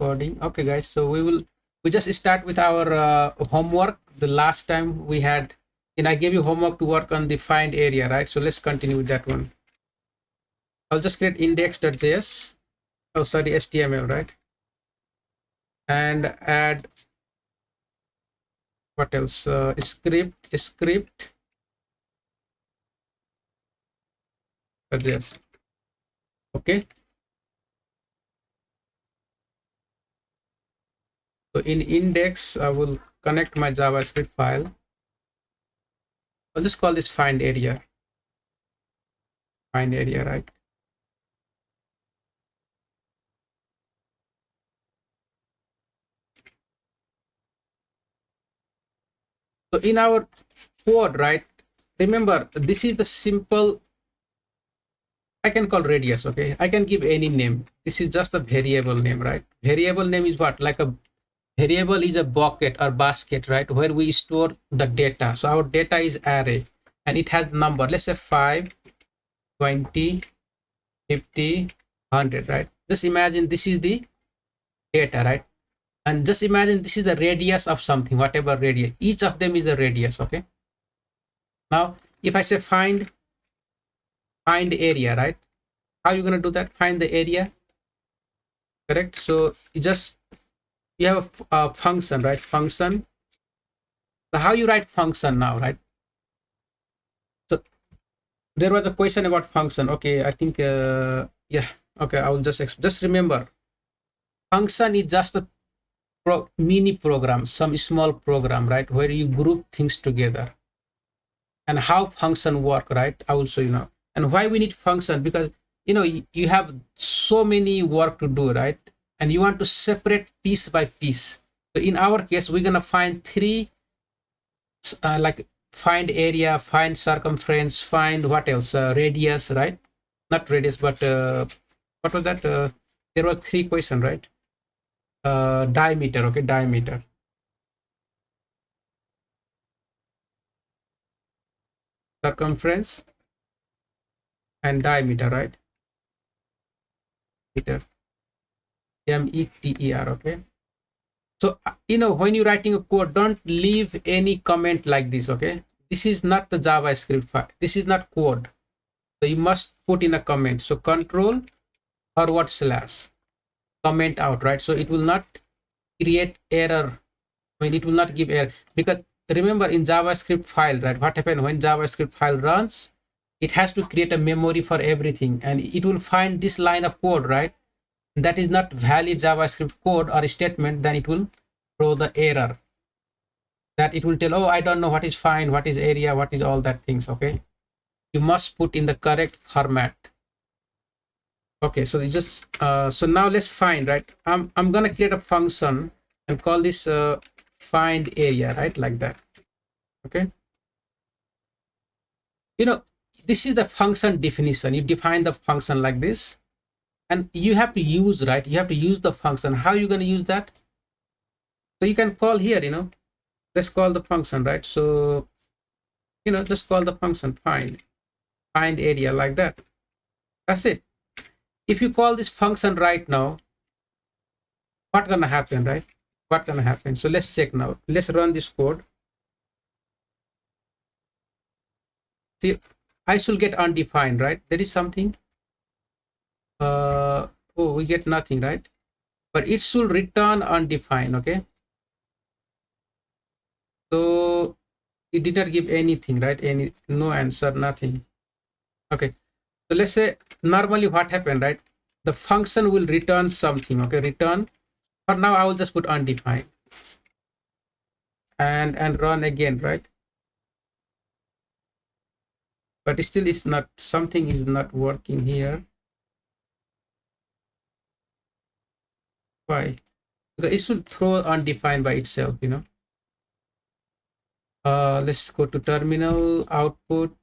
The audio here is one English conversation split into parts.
recording. Okay, guys. So we just start with our homework. The last time we had, and I gave you homework to work on the find area, right? So let's continue with that one. I'll just create index.js. Oh, sorry, HTML, right? And add what else? Script. Yes. Okay. So in index, I will connect my JavaScript file. I'll just call this find area. Find area, right? So in our code, right? Remember, this is the simple. I can call radius. Okay, I can give any name. This is just a variable name, right? Variable name is what? Like a variable is a bucket or basket, right? Where we store the data. So our data is array and it has number. Let's say 5, 20, 50, 100, right? Just imagine this is the data, right? And just imagine this is the radius of something, whatever radius. Each of them is a radius. Okay. Now, if I say find area, right? How are you going to do that? Find the area, correct? So you have a function, right? Function. So how you write function now, right? So there was a question about function. Okay, I think yeah. Okay, I will just remember. Function is just a mini program, some small program, right? Where you group things together. And how function work, right? I will show you now. And why we need function, because you have so many work to do, right? And you want to separate piece by piece. So in our case, we're gonna find three, like find area, find circumference, find what else, radius, right? Not radius, but what was that? There were three questions, right? Diameter. Okay, diameter, circumference, and diameter, right? Meter. METER. Okay. So when you're writing a code, don't leave any comment like this. Okay, this is not the JavaScript file. This is not code. So you must put in a comment. So control forward slash comment out, right? So it will not create error. I mean, it will not give error, because remember in JavaScript file, right? What happens when JavaScript file runs? It has to create a memory for everything, and it will find this line of code, right? That is not valid JavaScript code or statement. Then it will throw the error. That it will tell, oh, I don't know what is find, what is area, what is all that things. Okay, you must put in the correct format. Okay, so it's just so now let's find, right? I'm gonna create a function and call this find area, right? Like that. Okay, this is the function definition. You define the function like this, and you have to use, right? You have to use the function. How are you going to use that? So you can call here, let's call the function, right? So just call the function find area, like that. That's it. If you call this function right now, what's gonna happen, right? What's gonna happen? So let's check now. Let's run this code. See, I should get undefined, right? There is something. Oh, we get nothing, right? But it should return undefined. Okay, so it did not give anything, right? No answer, nothing. Okay, so let's say normally what happened, right? The function will return something. Okay, return. For now, I will just put undefined and run again, right? But still, it's not, something is not working here. Why? Because it should throw undefined by itself, let's go to terminal output.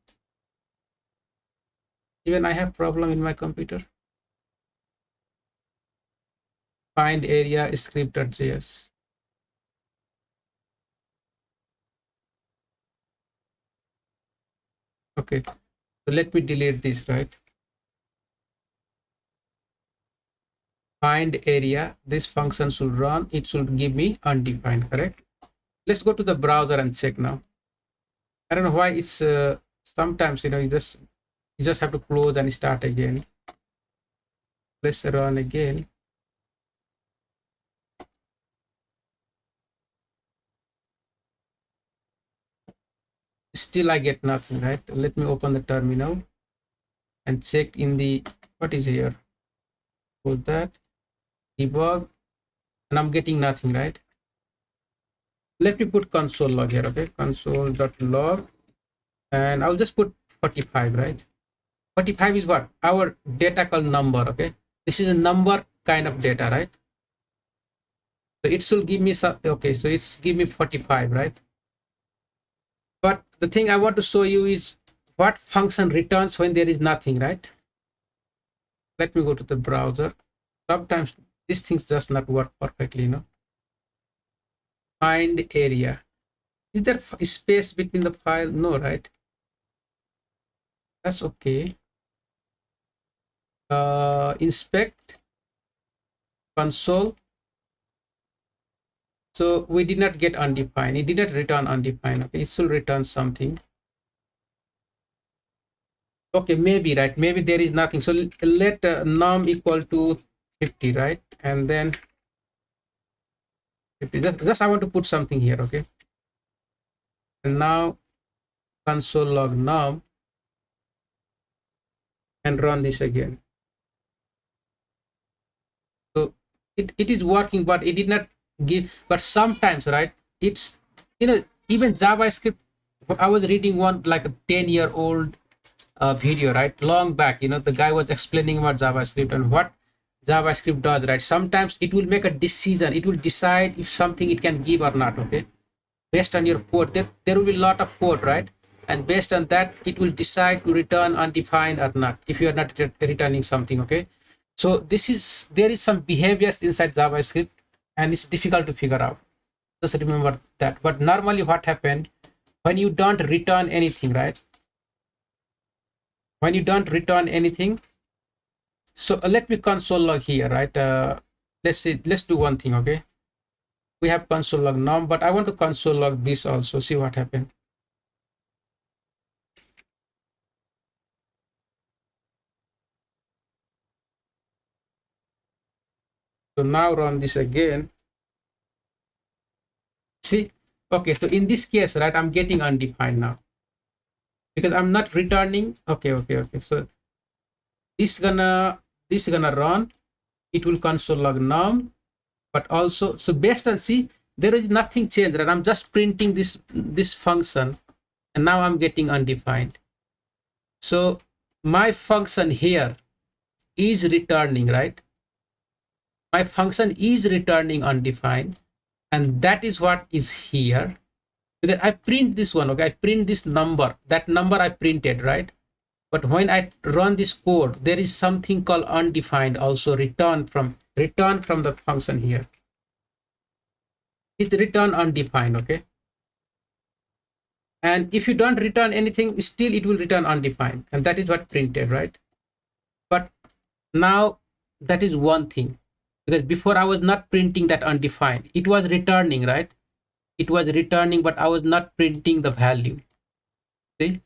Even I have problem in my computer. Find area script.js. Okay, so let me delete this, right? find area, this function should run, it should give me undefined, correct? Let's go to the browser and check now. I don't know why it's sometimes, you just have to close and start again. Let's run again. Still I get nothing, right? Let me open the terminal and check in the, what is here? Put that, debug, and I'm getting nothing, right? Let me put console log here, okay? Console.log, and I'll just put 45, right? 45 is what? Our data called number, okay? This is a number kind of data, right? So it should give me some, okay, so it's give me 45, right? But the thing I want to show you is what function returns when there is nothing, right? Let me go to the browser. Sometimes these things just not work perfectly, Find area. Is there space between the file? No, right? That's okay. Inspect console. So we did not get undefined. It did not return undefined. Okay, it should return something. Okay, maybe, right? Maybe there is nothing. So let num equal to 50, right? And then 50. Just I want to put something here, okay? And now console log num and run this again. So it is working, but it did not give. But sometimes, right? It's, even JavaScript. I was reading one like a 10-year-old video, right? Long back, the guy was explaining about JavaScript and what JavaScript does, right? Sometimes it will make a decision. It will decide if something it can give or not, okay? Based on your code, there will be a lot of code, right? And based on that, it will decide to return undefined or not if you are not returning something, okay? So there is some behaviors inside JavaScript and it's difficult to figure out. Just remember that. But normally what happened when you don't return anything, right? When you don't return anything, so let me console log here, right? Let's do one thing, okay? We have console log num, but I want to console log this also, see what happened. So now run this again. See, okay, so in this case, right, I'm getting undefined now because I'm not returning. Okay. So this gonna run. It will console log num, but also, so based on, see, there is nothing changed, right? I'm just printing this function, and now I'm getting undefined. So my function here is returning, right? My function is returning undefined, and that is what is here. Because I print this one, okay? I print this number, that number I printed, right? But when I run this code, there is something called undefined also return from the function here. It return undefined, okay? And if you don't return anything, still it will return undefined, and that is what printed, right? But now that is one thing, because before I was not printing that undefined. It was returning, right? It was returning, but I was not printing the value. See?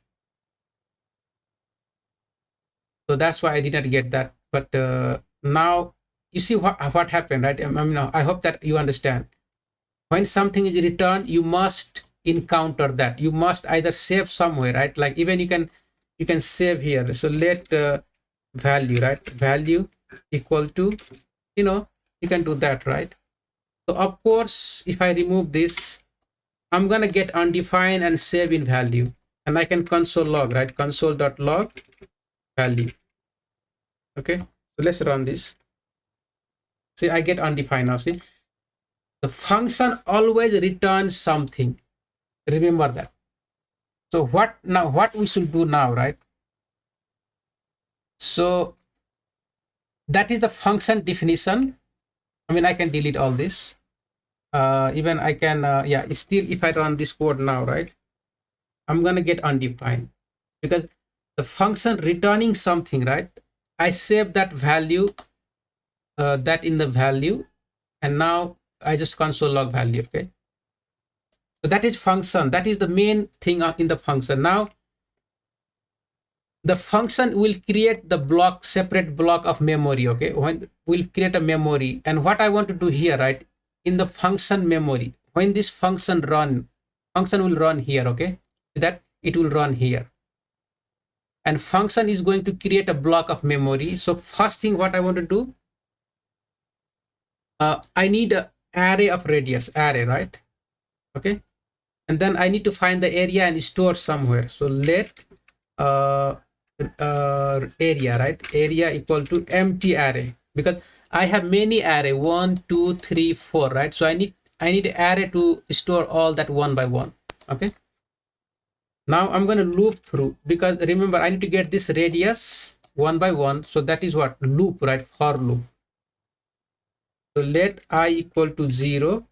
So that's why I did not get that. But now you see what happened, right? I hope that you understand. When something is returned, you must encounter that. You must either save somewhere, right? Like even you can save here. So let value, right? Value equal to, you can do that, right? So of course, if I remove this, I'm gonna get undefined and save in value, and I can console log, right? Console.log value. Okay, so let's run this. See, I get undefined now. See, the function always returns something. Remember that. So what we should do now, right? So that is the function definition. I can delete all this. Even I can, yeah, still if I run this code now, right, I'm gonna get undefined because the function returning something, right? I save that value that in the value, and now I just console log value. Okay, so that is function. That is the main thing in the function. Now the function will create the block, separate block of memory. Okay, when we'll create a memory, and what I want to do here, right, in the function memory, when this function will run here. Okay, that it will run here, and function is going to create a block of memory. So first thing what I want to do, I need a array of radius, right? Okay, and then I need to find the area and store somewhere. So let uh, area, right? Area equal to empty array, because I have many array, 1 2 3 4, right? So I need array to store all that one by one. Okay, now I'm going to loop through, because remember I need to get this radius one by one. So that is what loop, right? For loop. So let I equal to 0,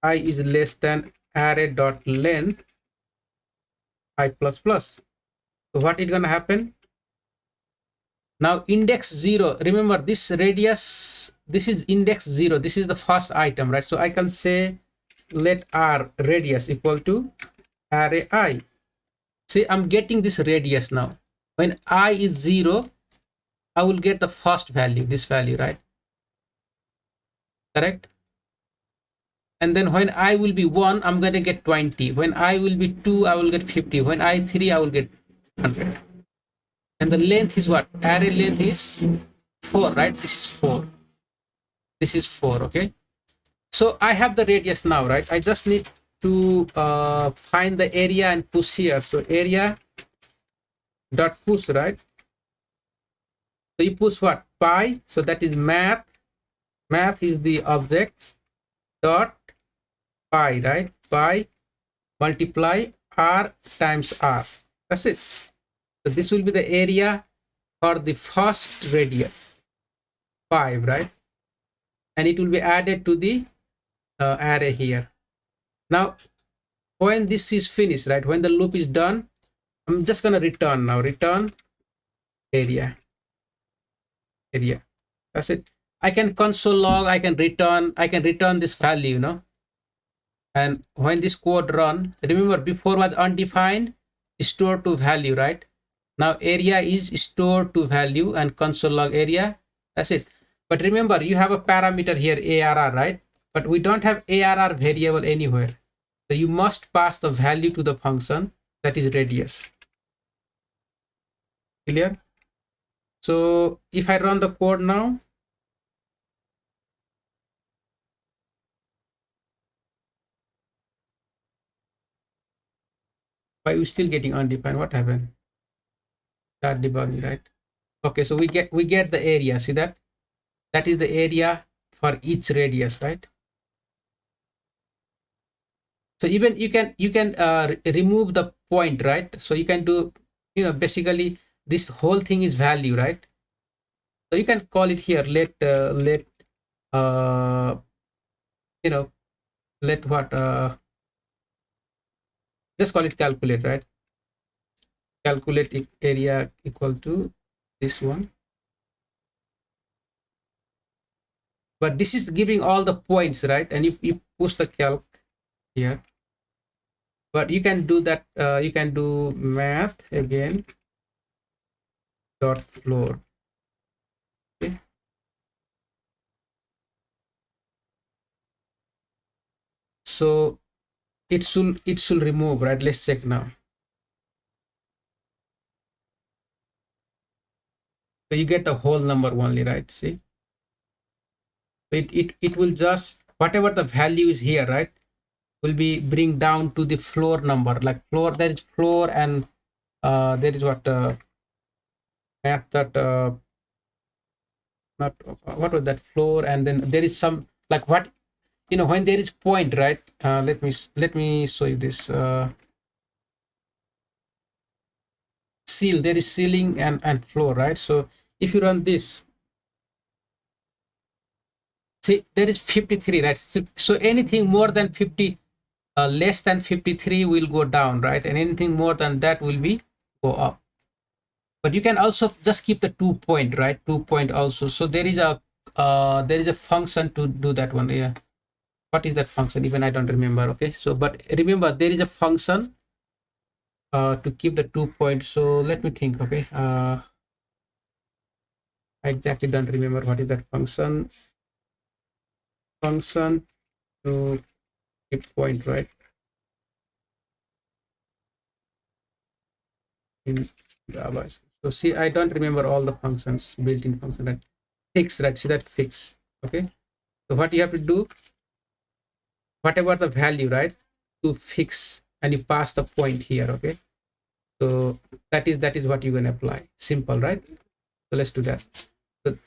I is less than array dot length I plus plus. So what is going to happen? Now index 0, remember this radius, this is index 0, this is the first item, right? So I can say let r radius equal to array I. See, I'm getting this radius now. When I is 0, I will get the first value, this value, right? Correct? And then when I will be 1, I'm going to get 20. When I will be 2, I will get 50. When I 3, I will get 100. And the length is what? Array length is 4, right? This is 4. This is 4, okay? So I have the radius now, right? I just need to find the area and push here. So area dot push, right? So you push what? Pi. So that is math. Math is the object dot pi, right? Pi multiply r times r. That's it. So this will be the area for the first radius, 5, right? And it will be added to the array here. Now, when this is finished, right? When the loop is done, I'm just gonna return now. Return area. That's it. I can console log. I can return this value, you know. And when this code run, remember before was undefined, store to value, right? Now area is stored to value and console log area. That's it. But remember, you have a parameter here, ARR, right? But we don't have ARR variable anywhere. So you must pass the value to the function, that is radius. Clear? So if I run the code now, why are we still getting undefined? What happened? Start debugging, right? Okay, so we get the area. See that? That is the area for each radius, right? So even you can remove the point, right? So you can do, you know, basically this whole thing is value, right? So you can call it here, let you know, let what just call it calculate, right? Calculate area equal to this one. But this is giving all the points, right? And you push the calc here. But you can do that, you can do math again dot floor. Okay. So it should remove, right? Let's check now. So you get the whole number only, right? See, it will just, whatever the value is here, right, will be bring down to the floor number. Like floor, there is floor, and there is what math that not what was that floor, and then there is some, like, what, you know, when there is point, right? Let me show you this. Seal, there is ceiling and floor, right? So if you run this, see, there is 53, right? So anything more than 50, less than 53 will go down, right? And anything more than that will be go up. But you can also just keep the 2 point, right? 2 point also. So there is a there is a function to do that one. Yeah, what is that function? Even I don't remember. Okay, so but remember there is a function to keep the 2 points. So let me think. Okay, I exactly don't remember what is that function. Function to keep point, right? In Java. So see, I don't remember all the functions, built-in function, right? Fix, right? See that fix. Okay. So what you have to do, whatever the value, right, to fix, and you pass the point here. Okay. So that is what you're gonna apply. Simple, right? So let's do that. So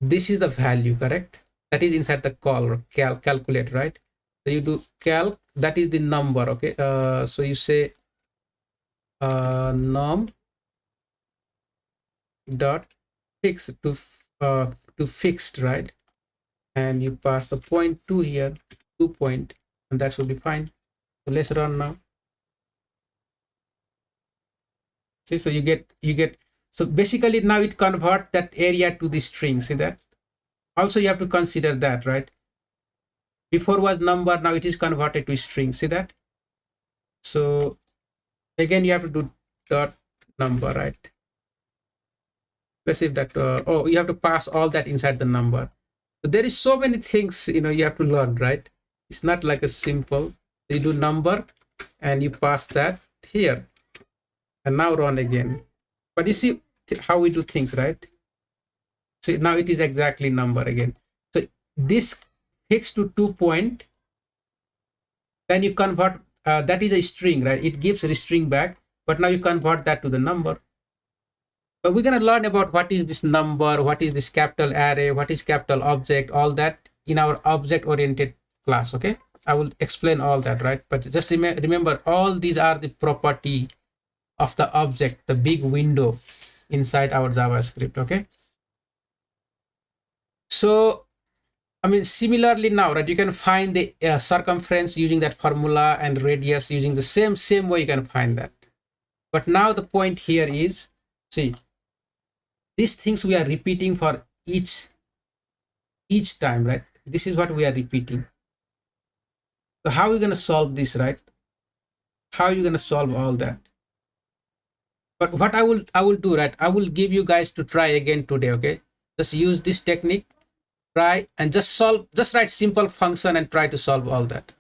this is the value, correct? That is inside the call or calculate, right? So you do calc, that is the number. Okay. So you say num dot fix to fixed, right? And you pass the point 2 here, 2 point, and that should be fine. So let's run now. See, so you get so basically now it convert that area to the string. See that? Also you have to consider that, right? Before was number, now it is converted to string. See that? So again you have to do dot number, right? Let's see if that oh, you have to pass all that inside the number. So there is so many things, you have to learn, right? It's not like a simple. You do number and you pass that here, and now run again. But you see how we do things, right? So now it is exactly number again. So this fixed to 2 point, then you convert, that is a string, right? It gives a string back, but now you convert that to the number. But we're going to learn about what is this number, what is this capital array, what is capital object, all that in our object oriented class. Okay, I will explain all that, right? But just remember, all these are the property of the object, the big window inside our JavaScript. Okay, so I mean, similarly now, right, you can find the circumference using that formula and radius using the same way you can find that. But now the point here is, see, these things we are repeating for each time, right? This is what we are repeating. So how are we going to solve this, right? How are you going to solve all that? But what I will do, right? I will give you guys to try again today. Okay, just use this technique, try and just solve, just write simple function and try to solve all that.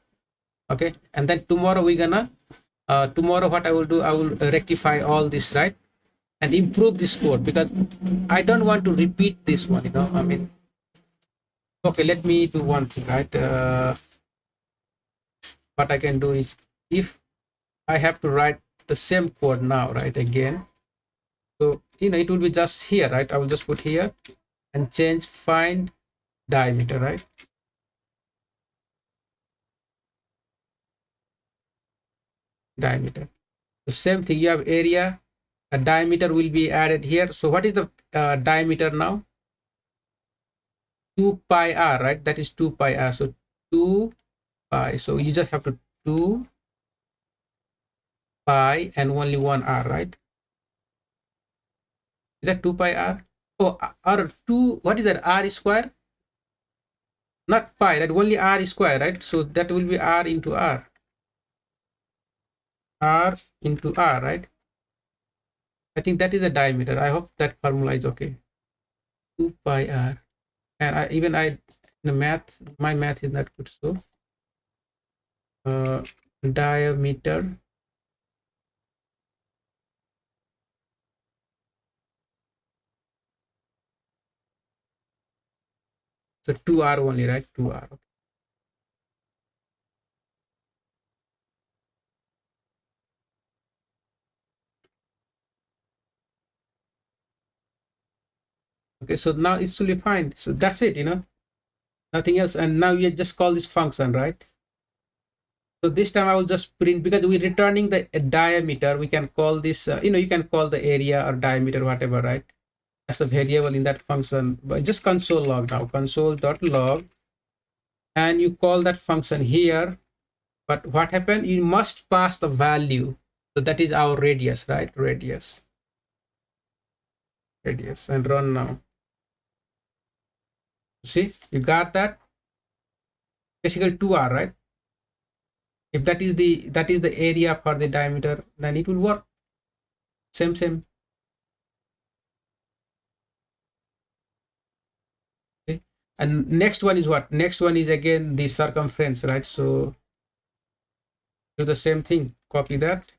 Okay, and then tomorrow we're gonna tomorrow what I will do, I will rectify all this, right, and improve this code, because I don't want to repeat this one, I mean, okay, let me do one thing, right? What I can do is, if I have to write the same code now, right, again, so it will be just here, right? I will just put here and change find diameter, right? Diameter. The same thing, you have area, a diameter will be added here. So what is the diameter now? 2 pi r, right? That is 2 pi r. So 2 pi. So you just have to 2 pi and only 1 r, right? Is that 2 pi r? Oh, r 2. What is that? R square? Not pi. That only r square, right? So that will be r into r. R into r, right? I think that is the diameter. I hope that formula is okay. 2 pi r. And the math, my math is not good. So diameter, so 2r only, right? 2r. Okay, so now it's fully fine. So that's it, nothing else. And now you just call this function, right? So this time I will just print, because we're returning the diameter. We can call this, you can call the area or diameter, whatever, right? As a variable in that function. But just console log now, console.log, and you call that function here. But what happened? You must pass the value. So that is our radius, right? Radius, and run now. See, you got that? Basically 2r, right? If that is the area for the diameter, then it will work. Same. Okay. And next one is what? Next one is again the circumference, right? So do the same thing. Copy that.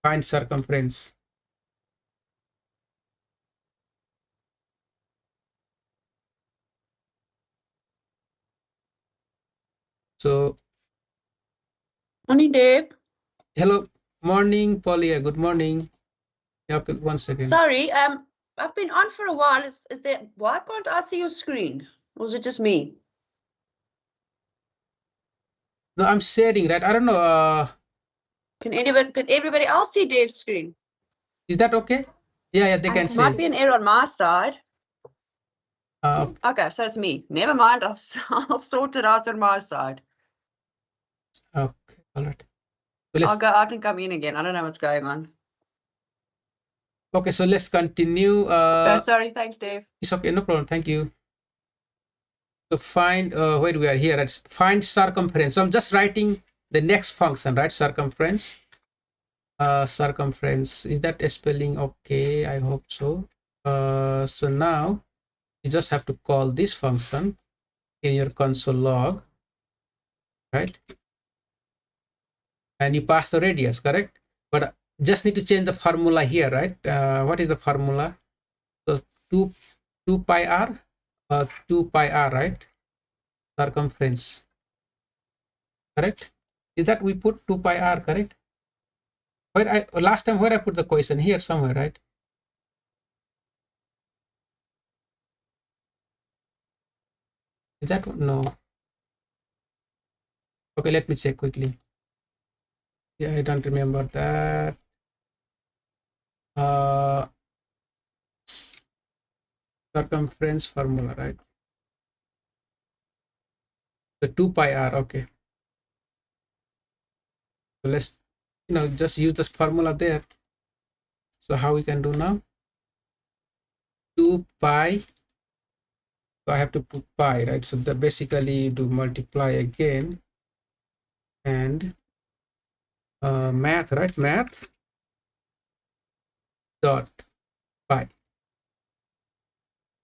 Find circumference. So Morning, Dave. hello, morning, Paulia. Good morning. Yeah, okay, 1 second. Sorry, I've been on for a while. Is there, why can't I see your screen? Or is it just me? No, I'm sharing, right? I don't know. Can everybody else see Dave's screen? Is that okay? Yeah, they can see. Might be an error on my side. Okay. Okay, so it's me. Never mind. I'll sort it out on my side. Okay, all right. So I'll go out and come in again. I don't know what's going on. Okay, so let's continue. Sorry, thanks, Dave. It's okay, no problem. Thank you. So find where we are here. Let's find circumference. So I'm just writing the next function, right? Circumference. Circumference. Is that a spelling okay? I hope so. So now you just have to call this function in your console log, right? And you pass the radius, correct? But just need to change the formula here, right? What is the formula? So 2 pi r, 2 pi r, right? Circumference, correct? Is that we put 2 pi r, correct? Where I last time where I put the question here somewhere, right? Is that one? No. Okay, let me check quickly. Yeah, I don't remember that. Circumference formula, right? The 2 pi r, okay. So let's just use this formula there. So how we can do now? 2 pi. So I have to put pi, right? So that basically you do multiply again and math, right? Math dot pi.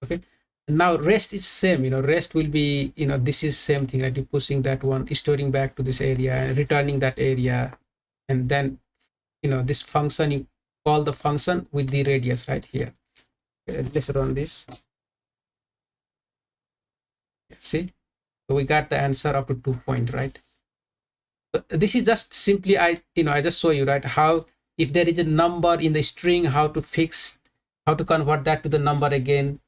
Okay. Now rest is same, rest will be, this is same thing, right? You're pushing that one, storing back to this area and returning that area. And then, this function, you call the function with the radius right here. Okay, let's run this. See, so we got the answer up to 2 point, right? So this is just simply, I just show you, right, how if there is a number in the string, how to convert that to the number again,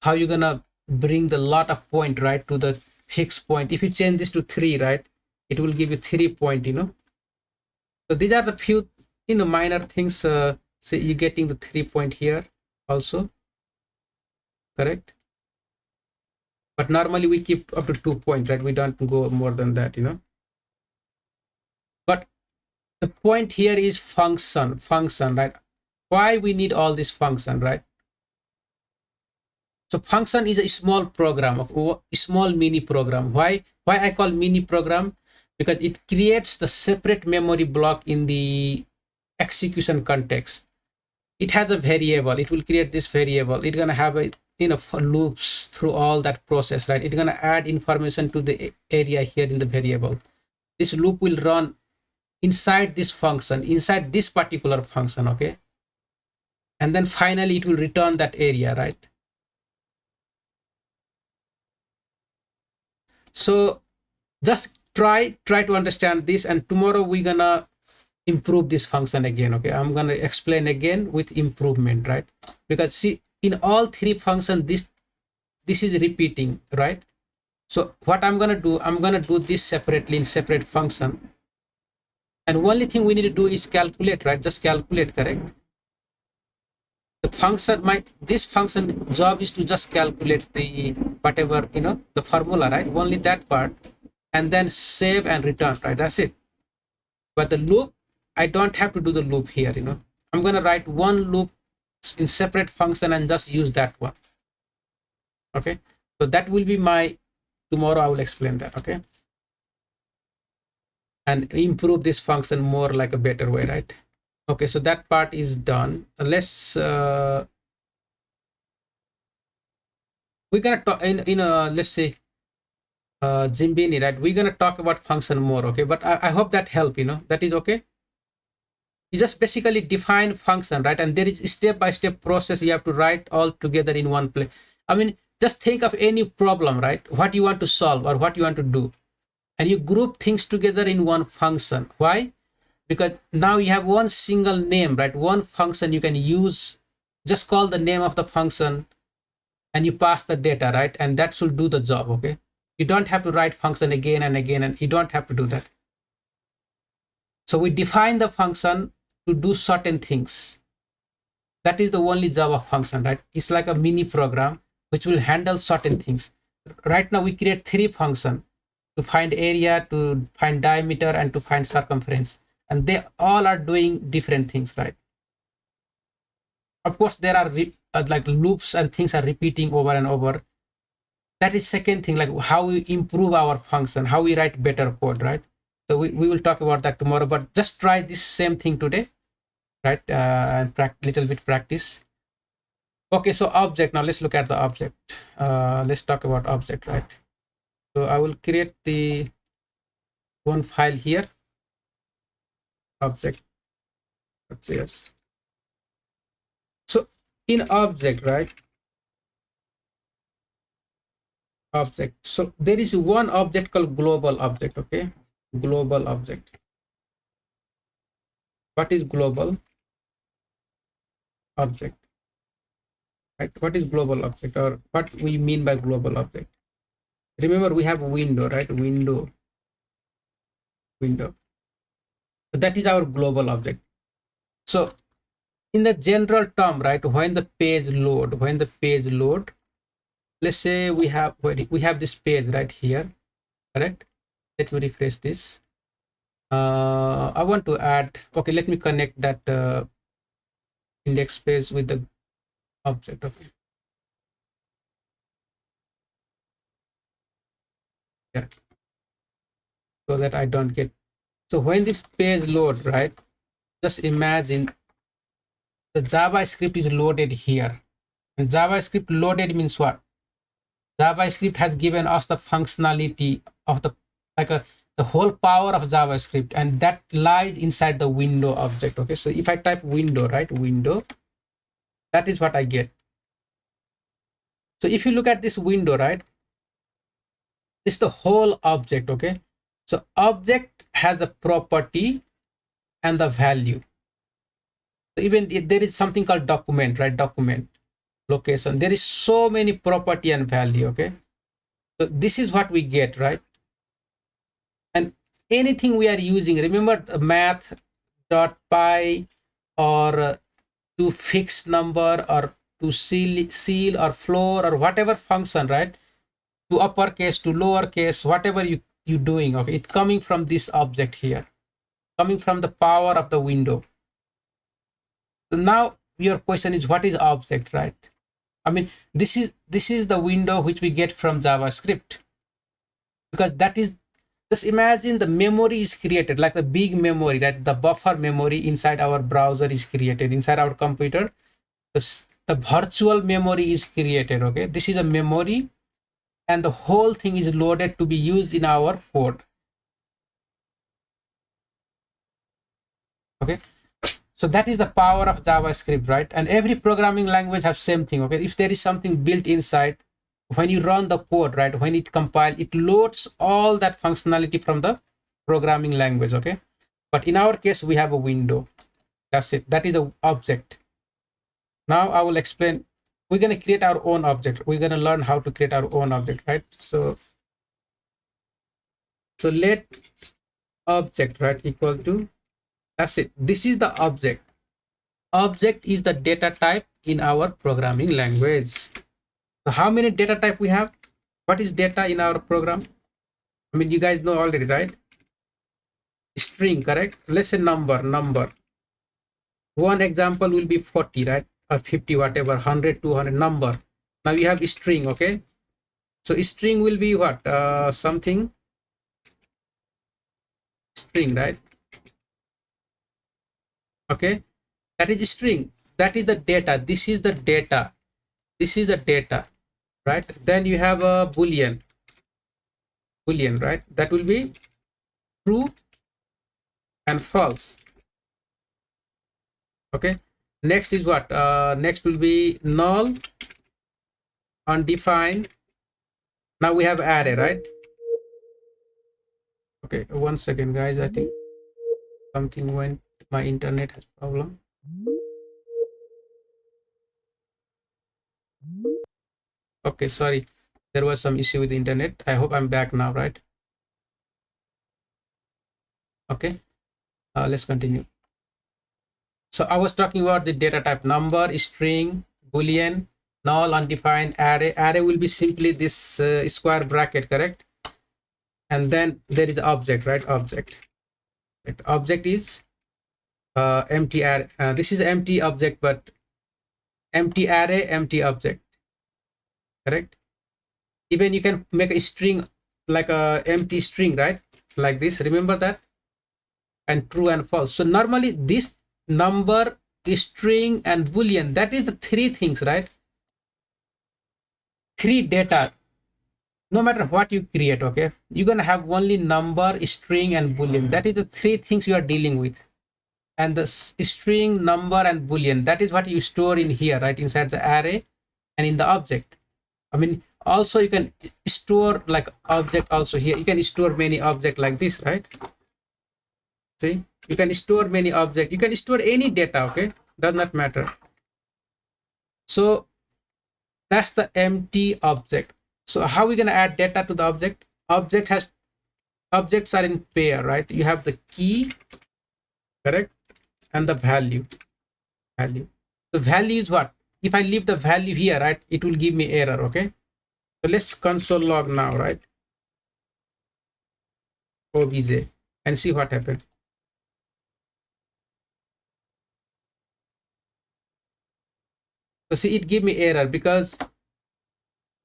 how you're gonna bring the lot of point, right, to the fixed point. If you change this to 3, right, it will give you 3 point. So these are the few minor things. So you're getting the 3 point here also, correct? But normally we keep up to 2 point, right? We don't go more than that. But the point here is function, right? Why we need all this function, right? So function is a small program, a small mini program. Why I call mini program? Because it creates the separate memory block in the execution context. It has a variable. It will create this variable. It's gonna have a for loops through all that process, right? It's gonna add information to the area here in the variable. This loop will run inside this function, inside this particular function, okay? And then finally it will return that area, right? So just try to understand this, and tomorrow we're gonna improve this function again. Okay, I'm gonna explain again with improvement, right? Because see, in all three functions, this is repeating, right? So what I'm gonna do this separately in separate function, and only thing we need to do is calculate, right? Just calculate, correct? The function, this function job is to just calculate the whatever, the formula, right? Only that part, and then save and return, right? That's it. But the loop, I don't have to do the loop here. I'm going to write one loop in separate function and just use that one. Okay, so that will be my tomorrow. I will explain that. Okay, and improve this function more like a better way, right? Okay, so that part is done. Let's we're gonna talk in let's say Zimbini, right? We're gonna talk about function more. Okay, but I hope that help. That is okay. You just basically define function, right? And there is a step-by-step process you have to write all together in one place. I mean, just think of any problem, right? What you want to solve or what you want to do, and you group things together in one function. Why? Because now you have one single name, right? One function you can use. Just call the name of the function and you pass the data, right? And that should do the job. Okay, you don't have to write function again and again, and you don't have to do that. So we define the function to do certain things. That is the only job of function, right? It's like a mini program which will handle certain things. Right now we create 3 functions to find area, to find diameter, and to find circumference, and they all are doing different things, right? Of course there are like loops and things are repeating over and over. That is second thing, like how we improve our function, how we write better code, right? So we will talk about that tomorrow, but just try this same thing today, right? And little bit practice. Okay, so object. Now let's look at the object. Let's talk about object, right? So I will create the one file here, object. Yes. So in object, right? Object. So there is one object called global object. Okay, global object. What is global object? Right? What is global object, or what we mean by global object? Remember, we have a window, right? Window. So that is our global object. So in the general term, right, when the page load, let's say we have this page right here, correct? Let me refresh this. I want to add, okay, let me connect that index page with the object. Okay. Yeah. So that I don't get. So when this page load, right, just imagine the JavaScript is loaded here. And JavaScript loaded means what? JavaScript has given us the functionality of the whole power of JavaScript, and that lies inside the window object. Okay, so if I type window, right, window, that is what I get. So if you look at this window, right, it's the whole object. Okay, so object has a property and the value. So even if there is something called document, right, document, location, there is so many property and value. Okay, so this is what we get, right? And anything we are using, remember math.py or to fix number or to seal or floor or whatever function, right? To uppercase, to lowercase, whatever you doing, okay, it's coming from this object here, coming from the power of the window. So now your question is, what is object, right? I mean, this is the window which we get from JavaScript, because that is, just imagine the memory is created like the big memory, right? The buffer memory inside our browser is created, inside our computer. The virtual memory is created. Okay, this is a memory, and the whole thing is loaded to be used in our code. Okay, so that is the power of JavaScript, right? And every programming language has same thing. Okay, if there is something built inside, when you run the code, right, when it compiles, it loads all that functionality from the programming language. Okay, but in our case we have a window. That's it. That is an object. Now I will explain. We're going to create our own object. We're going to learn how to create our own object, right? So let object, right, equal to, that's it. This is the object. Object is the data type in our programming language. So how many data type we have? What is data in our program? I mean, you guys know already, right? String, correct? Let's say number. One example will be 40, right? or 50, whatever, 100, 200 number. Now you have string. Okay, so string will be what? Something string, right? Okay, that is string. That is the data. This is the data. This is the data, right? Then you have a boolean, right? That will be true and false. Okay, next is what? Next will be null, undefined. Now we have array, right? Okay, 1 second, guys. I think something went. My internet has problem. Okay, sorry, there was some issue with the internet. I hope I'm back now, right? Okay, let's continue. So I was talking about the data type: number, string, boolean, null, undefined, array. Array will be simply this square bracket, correct? And then there is the object, right? Object. Right? Object is empty array. This is empty object, but empty array, empty object, correct? Even you can make a string like a empty string, right? Like this. Remember that? And true and false. So normally this number, string, and boolean, that is the three things, right? Three data. No matter what you create, okay, you're gonna have only number, string, and boolean. That is the three things you are dealing with. And the string, number, and boolean, that is what you store in here, right? Inside the array and in the object. I mean, also you can store like object also here. You can store many object like this, right? See, you can store many object. You can store any data, okay? Does not matter. So that's the empty object. So how are we going to add data to the object? Objects are in pair, right? You have the key, correct? And the value. The value is what? If I leave the value here, right, it will give me error, okay? So let's console log now, right? Obj and see what happened. So see, it gave me error because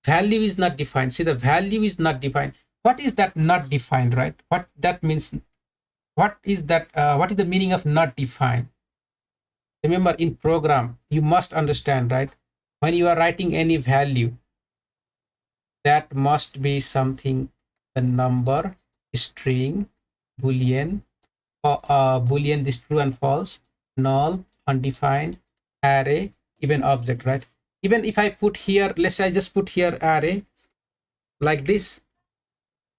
value is not defined. See, the value is not defined. What is that not defined, right? What that means? What is that? What is the meaning of not defined? Remember, in program, you must understand, right? When you are writing any value, that must be something, the number, string, boolean, boolean, this true and false, null, undefined, array, even object, right? Even if I put here, let's say I just put here array like this,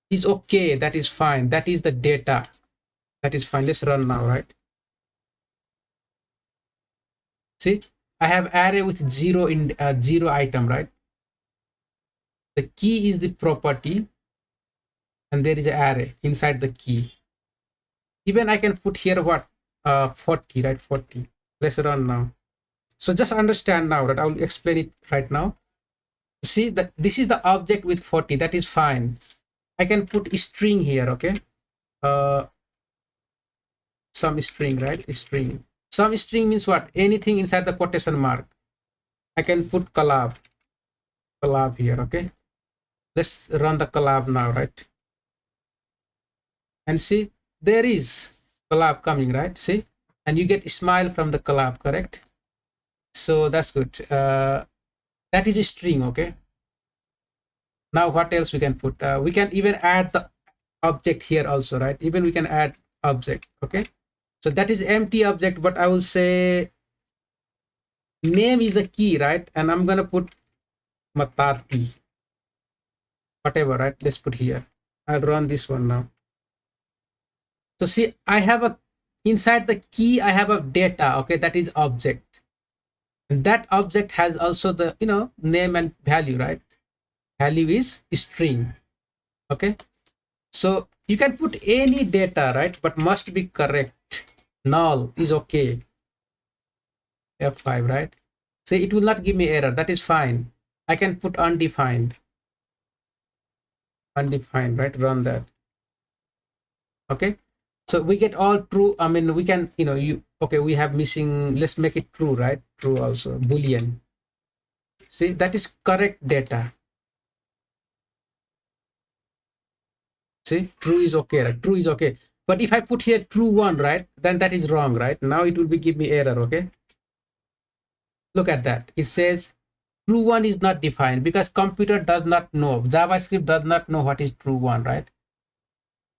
is okay. That is fine. That is the data. That is fine. Let's run now, right? See, I have array with zero in zero item, right? The key is the property, and there is an array inside the key. Even I can put here what 40, right? 40. Let's run now. So just understand now that I will explain it right now. See that this is the object with 40. That is fine. I can put a string here, okay? Some string, right? String. Some string means what? Anything inside the quotation mark. I can put collab here, okay? Let's run the collab now, right? And see, there is collab coming, right? See, and you get a smile from the collab, correct? So that's good. That is a string, okay? Now what else we can put? We can even add the object here also, right? Even we can add object, okay? So that is empty object, but I will say name is the key, right? And I'm gonna put Matati, whatever, right? Let's put here. I'll run this one now. So see, I have a inside the key, I have a data, okay? That is object, and that object has also the name and value, right? Value is string, okay? So you can put any data, right? But must be correct. Null is okay. F5, right? So it will not give me error. That is fine. I can put undefined, right? Run that. Okay. So we get all true. I mean, we can, okay, we have missing, let's make it true, right? True also, Boolean. See, that is correct data. See, true is okay, right? True is okay. But if I put here true one, right, then that is wrong, right? Now it will be give me error, okay? Look at that. It says true one is not defined because computer does not know. JavaScript does not know what is true one, right?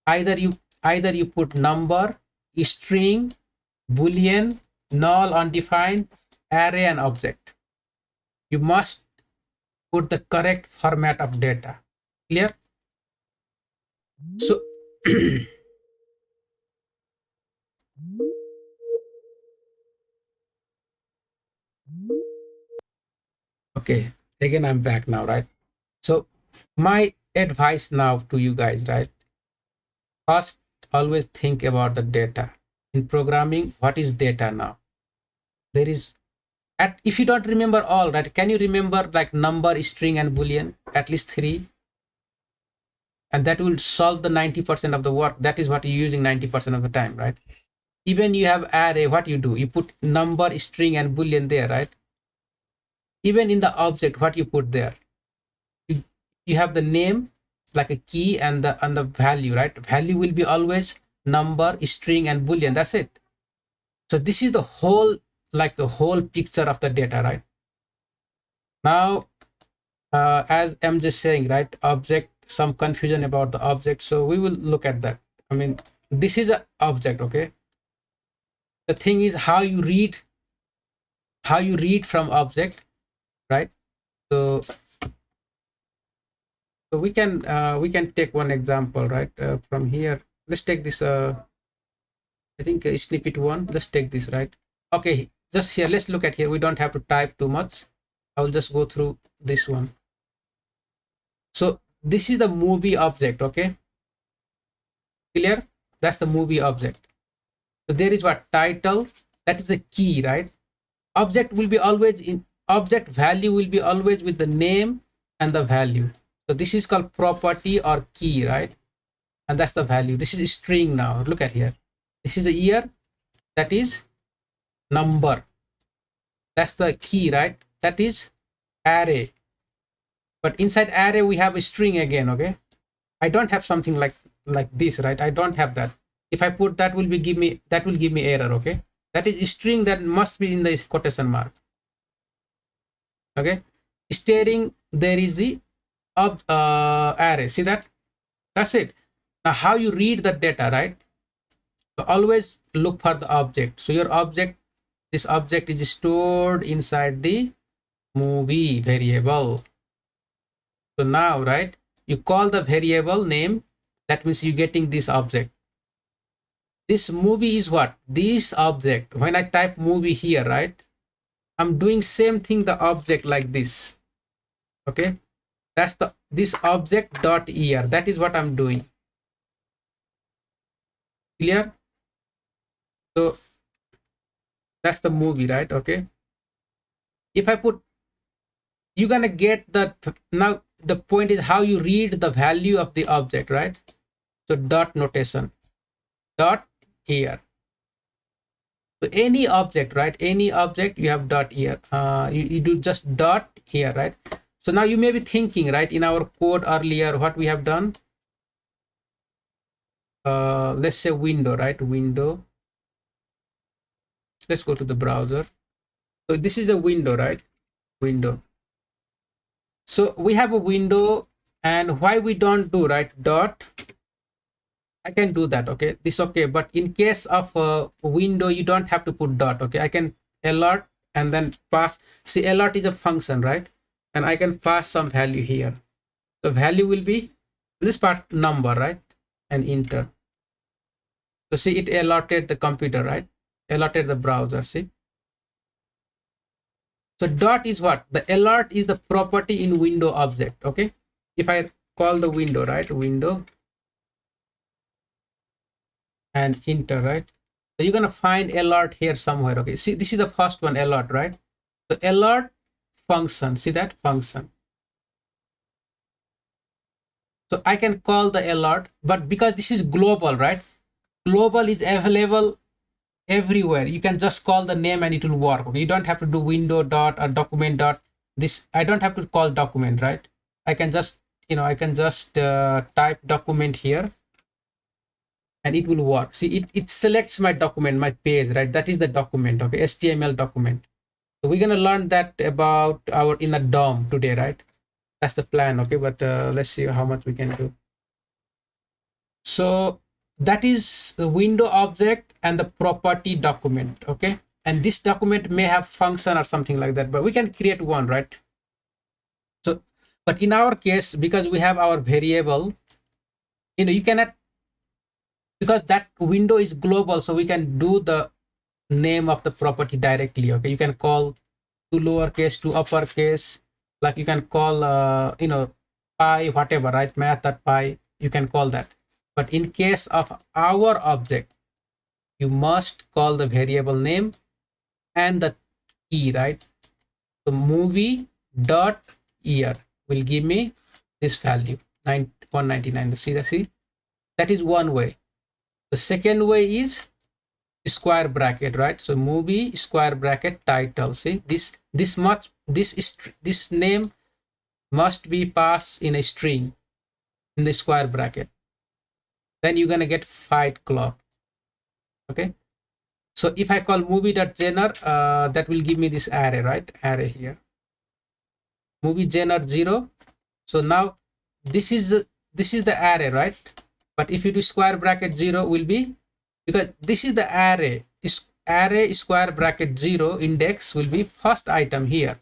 Either you put number, string, Boolean, null, undefined, array, and object. You must put the correct format of data. Clear? So okay, again I'm back now, right? So my advice now to you guys, right? First, always think about the data. In programming, what is data now? There is, if you don't remember all, right? Can you remember like number, string, and Boolean? At least three. And that will solve the 90% of the work. That is what you're using 90% of the time, right? Even you have array, what you do? You put number, string, and Boolean there, right? Even in the object, what you put there? You have the name, like a key, and the value, right? Value will be always number, string, and Boolean. That's it. So this is the whole, like the whole picture of the data, right? Now, as I'm just saying, right? Object, some confusion about the object. So we will look at that. I mean, this is an object, okay? The thing is how you read from object, right? So we can take one example, right? From here, let's take this. I think snippet one. Let's take this, right? Okay, just here. Let's look at here. We don't have to type too much. I will just go through this one. So this is the movie object. Okay, clear? That's the movie object. So there is what title. That is the key, right? Object will be always in object value will be always with the name and the value. So this is called property or key, right? And that's the value. This is string now. Look at here. This is a year. That is number. That's the key, right? That is array. But inside array we have a string again. Okay, I don't have something like this, right? I don't have that. If I put that, will give me error. Okay, that is string, that must be in the quotation mark. Okay, staring, there is the array. See that? That's it. Now how you read the data, right? So always look for the object. So your object, this object is stored inside the movie variable. So now, right, you call the variable name. That means you're getting this object. This movie is what? This object. When I type movie here, right, I'm doing same thing, the object like this. Okay, that's this object dot year. That is what I'm doing. Clear? So that's the movie, right? Okay, if I put, you're gonna get that. Now the point is how you read the value of the object, right? So dot notation, dot here. So any object, right? Any object, you have dot here. You do just dot here, right? So now you may be thinking, right, in our code earlier, what we have done. Let's say window, right? Window. Let's go to the browser. So this is a window, right? Window. So we have a window, and why we don't do, right, dot? I can do that. Okay, this okay. But in case of a window, you don't have to put dot. Okay, I can alert and then pass. See, alert is a function, right? And I can pass some value here. The value will be this part number, right? And enter. So see, it alerted the computer, right? Alerted the browser. See. So dot is what? The alert is the property in window object. Okay. If I call the window, right? Window and enter, right? So you're gonna find alert here somewhere. Okay, see, this is the first one, alert, right? So alert function, see that function. So I can call the alert, but because this is global, right? global is available everywhere. You can just call the name and it will work. Okay? You don't have to do window dot or document dot. This I don't have to call document, right? I can just type document here and it will work. See, it selects my document, my page, right? That is the document, okay? HTML document. So we're gonna learn that about our in a DOM today, right? That's the plan, okay? But let's see how much we can do. So that is the window object and the property document, okay? And this document may have function or something like that, but we can create one, right? So, but in our case, because we have our variable, you cannot, because that window is global, so we can do the name of the property directly, okay? You can call to lowercase to uppercase, like you can call pi whatever, right? Math.py, you can call that. But in case of our object, you must call the variable name and the key, right? So movie dot year will give me this value 199. See, that is one way. The second way is square bracket, right? So movie square bracket title. See, this name must be passed in a string in the square bracket. Then you're gonna get Fight Club. Okay. So if I call movie.genre, that will give me this array, right? Array here. Movie genre 0. So now this is the array, right? But if you do square bracket 0 will be, because this is the array. This array square bracket 0 index will be first item here.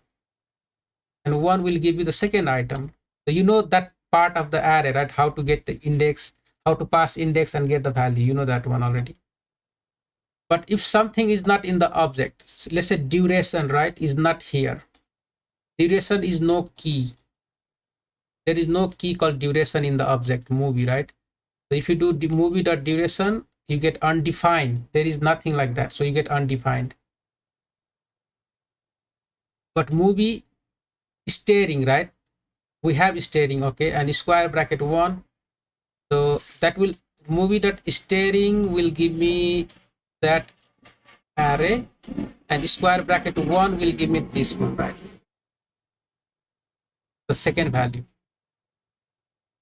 And 1 will give you the second item. So you know that part of the array, right? How to get the index, how to pass index and get the value. You know that one already. But if something is not in the object, let's say duration, right, is not here. Duration is no key. There is no key called duration in the object movie, right? So if you do the movie.duration, you get undefined. There is nothing like that. So you get undefined. But movie steering, right? We have steering, okay, and square bracket 1. So that will movie.steering will give me that array, and square bracket 1 will give me this one, right? The second value.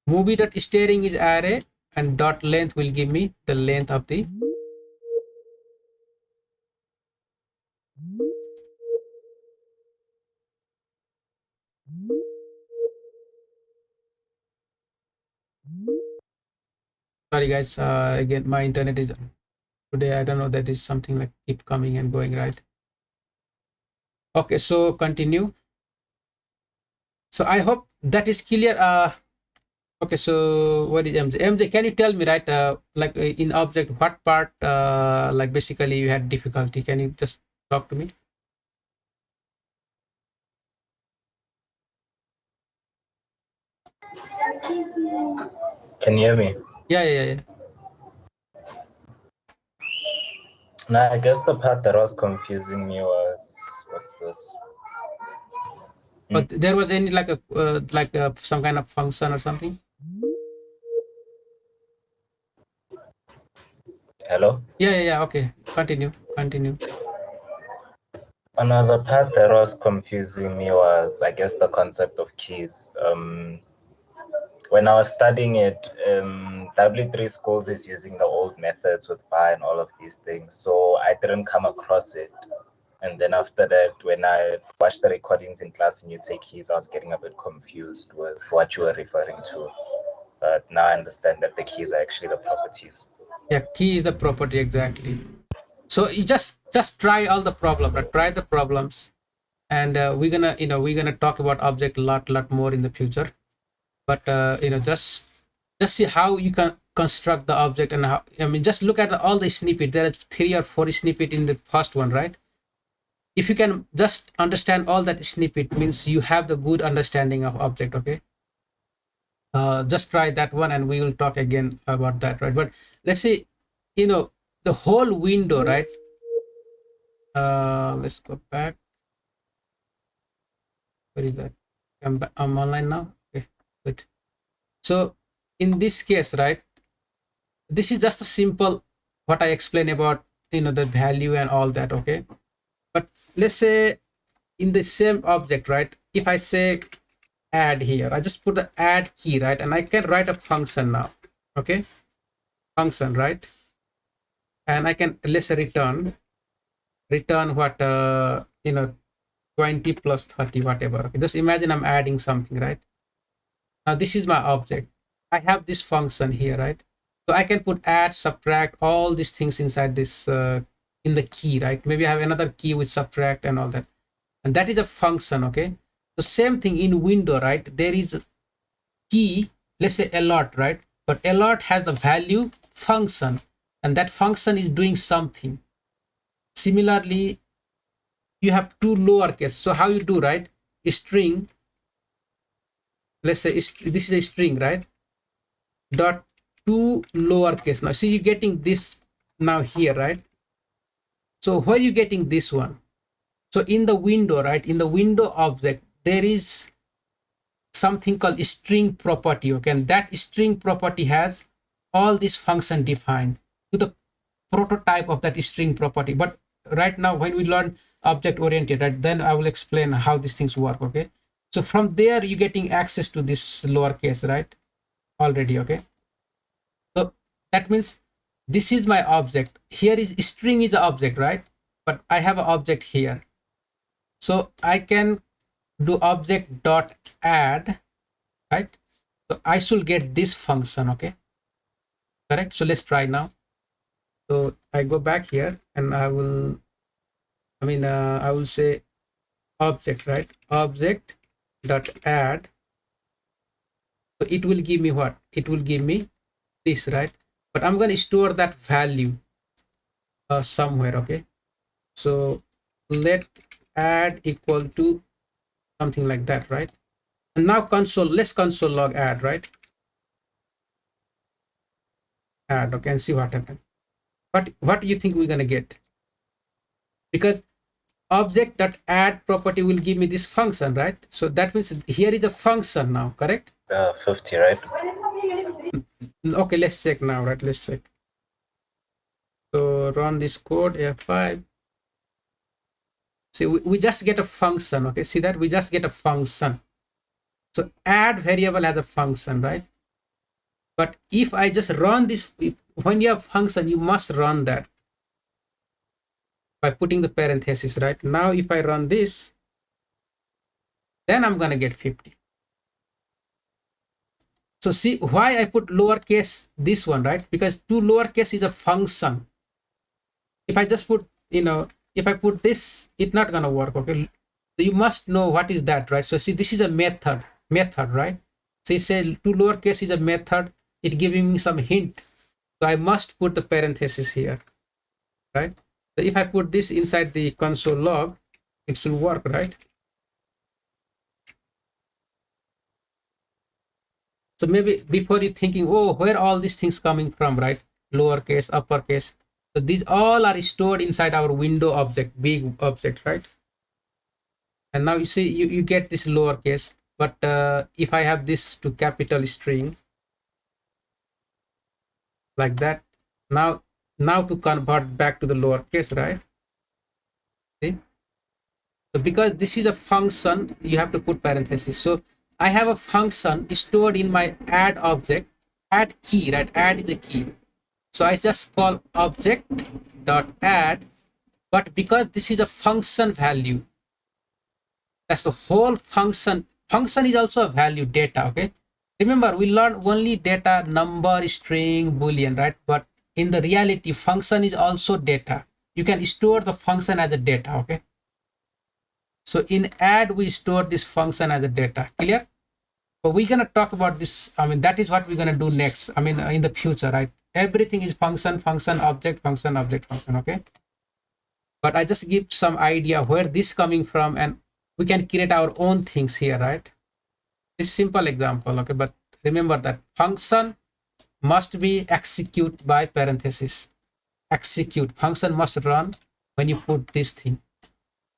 Movie.steering is array, and dot length will give me the length of the sorry guys, again my internet is today, I don't know, that is something like keep coming and going, right? Okay, so continue. So I hope that is clear. Okay, so what is MJ? MJ, can you tell me, right, like in object, what part, like basically you had difficulty? Can you just talk to me? Can you hear me? Yeah. No, I guess the part that was confusing me was, what's this? But there was any like some kind of function or something? Hello? Yeah. Okay, continue. Another part that was confusing me was, I guess, the concept of keys. When I was studying it, W3 schools is using the old methods with pi and all of these things, so I didn't come across it. And then after that, when I watched the recordings in class and you'd say keys, I was getting a bit confused with what you were referring to. But now I understand that the keys are actually the properties. Yeah, key is the property, exactly. So you just try all the problem, right? Try the problems, and we're gonna talk about object a lot more in the future. But just see how you can construct the object, and how, I mean, just look at all the snippet. There are 3 or 4 snippet in the first one, right? If you can just understand all that snippet, means you have the good understanding of object, okay? Just try that one and we will talk again about that, right? But let's say, the whole window, right? Let's go back. Where is that? I'm online now. Okay, good. So in this case, right, this is just a simple what I explained about, the value and all that. Okay, but let's say in the same object, right? If I say add here, I just put the add key, right? And I can write a function now. Okay, function, right? And I can, let's say, return what, 20 plus 30, whatever. Okay, just imagine I'm adding something, right? Now this is my object. I have this function here, right? So I can put add, subtract, all these things inside this, in the key, right? Maybe I have another key with subtract and all that, and that is a function. Okay, the same thing in window, right? There is a key, let's say alert, right? But alert has the value function, and that function is doing something. Similarly, you have two lowercase. So how you do, right? A string, let's say this is a string, right? Dot two lowercase. Now see, you're getting this now here, right? So where are you getting this one? So in the window, right? In the window object, there is something called string property. Okay, and that string property has all this function defined to the prototype of that string property. But right now, when we learn object oriented, right, then I will explain how these things work. Okay, so from there you're getting access to this lowercase, right? Already. Okay, so that means this is my object. Here is string is the object, right? But I have an object here, so I can do object dot add, right? So I should get this function. Okay, correct. So let's try now. So I go back here and I will say object, right? Object dot add. So it will give me what? It will give me this, right? But I'm going to store that value somewhere. Okay, so let add equal to something like that, right? And now let's console log add, right? Add. Okay, and see what happens. What do you think we're going to get? Because object dot add property will give me this function, right? So that means here is a function now, correct? 50, right? Okay, let's check now, right? Let's check. So run this code, F5. See, we just get a function. Okay, see that we just get a function. So add variable has a function, right? But if I just run this, when you have function, you must run that by putting the parenthesis, right? Now if I run this, then I'm gonna get 50. So see why I put lowercase this one, right? Because two lowercase is a function. If I just put, if I put this, it's not gonna work. Okay, so you must know what is that, right? So see, this is a method, right? So you say two lowercase is a method. It giving me some hint. So I must put the parenthesis here, right? So if I put this inside the console log, it should work, right? So maybe before you thinking, oh, where all these things coming from, right? Lowercase, uppercase. So these all are stored inside our window object, big object, right? And now you see, you get this lowercase. But if I have this to capital string, like that, now to convert back to the lowercase, right? See? So because this is a function, you have to put parentheses. So I have a function stored in my add object, add key, right? Add is the key. So I just call object dot add, but because this is a function value, that's the whole function. Function is also a value data. Okay, remember we learned only data, number, string, boolean, right? But in the reality, function is also data. You can store the function as a data. Okay, so in add we store this function as a data. Clear? But we're gonna talk about this. That is what we're gonna do next. In the future, right? Everything is function, object, function, object, function. Okay, but I just give some idea where this coming from, and we can create our own things here, right? This simple example. Okay, but remember that function must be execute by parenthesis. Execute function must run when you put this thing.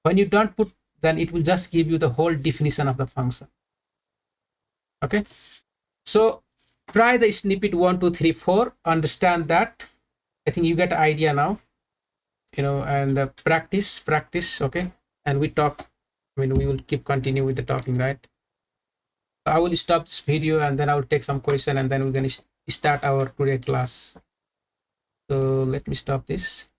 When you don't put, then it will just give you the whole definition of the function. Okay, so try the snippet 1, 2, 3, 4. Understand that I think you get an idea now, you know, and practice. Okay. And we talk, I mean, we will keep continue with the talking, right? I will stop this video and then I will take some question and then we're going to start our today class. So let me stop this.